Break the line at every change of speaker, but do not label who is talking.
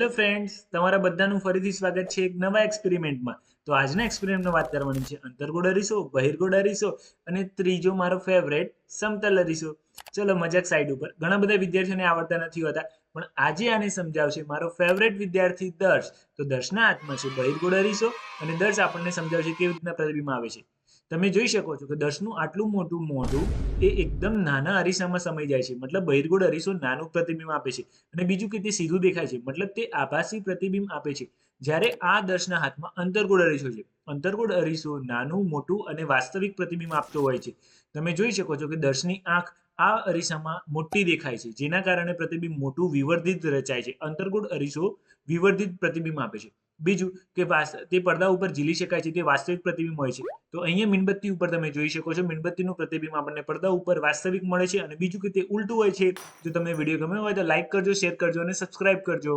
Hello friends, તમારા બધાનું ફરીથી સ્વાગત છે એક નવા એક્સપેરિમેન્ટમાં. તો આજના એક્સપેરિમેન્ટમાં વાત કરવાની છે અંતર્ગોળ અરીસો, બહિર્ગોળ અરીસો અને ત્રીજો મારો ફેવરેટ સમતલ અરીસો. ચલો મજાક સાઈડ ઉપર. ઘણા બધા વિદ્યાર્થીઓને આવડતા નથી હોતા, પણ આજે આને સમજાવશે મારો ફેવરેટ વિદ્યાર્થી દર્શ. તો દર્શના હાથમાં છે બહિર્ગોળ અરીસો અને દર્શ આપણને સમજાવશે કેવી રીતના પ્રતિબિંબ આવે છે. તમે જોઈ શકો છો કે દર્શનું આટલું મોટું મોઢું એ એકદમ નાના અરીસામાં સમાઈ જાય છે. મતલબ બહિર્ગોળ અરીસો નાનું પ્રતિબિંબ આપે છે અને બીજું કે તે સીધું દેખાય છે, મતલબ તે આભાસી પ્રતિબિંબ આપે છે. જ્યારે આ દર્શના હાથમાં અંતર્ગોળ અરીસો છે. અંતર્ગોળ અરીસો નાનું, મોટું અને વાસ્તવિક પ્રતિબિંબ આપતો હોય છે. તમે જોઈ શકો છો કે દર્શની આંખ આ અરીસામાં મોટી દેખાય છે, જેના કારણે પ્રતિબિંબ મોટું વિવર્ધિત રચાય છે. અંતર્ગોળ અરીસો વિવર્ધિત પ્રતિબિંબ આપે છે. બીજું કે તે પડદા ઉપર ઝીલી શકાય છે, તે વાસ્તવિક પ્રતિબિંબ હોય છે. તો અહીંયા મીણબત્તી ઉપર તમે જોઈ શકો છો, મીણબત્તીનું પ્રતિબિંબ આપણને પડદા ઉપર વાસ્તવિક મળે છે. અને બીજું કે તે ઉલટું હોય છે. જો તમને વિડીયો ગમ્યો હોય તો લાઈક કરજો, શેર કરજો અને સબસ્ક્રાઇબ કરજો.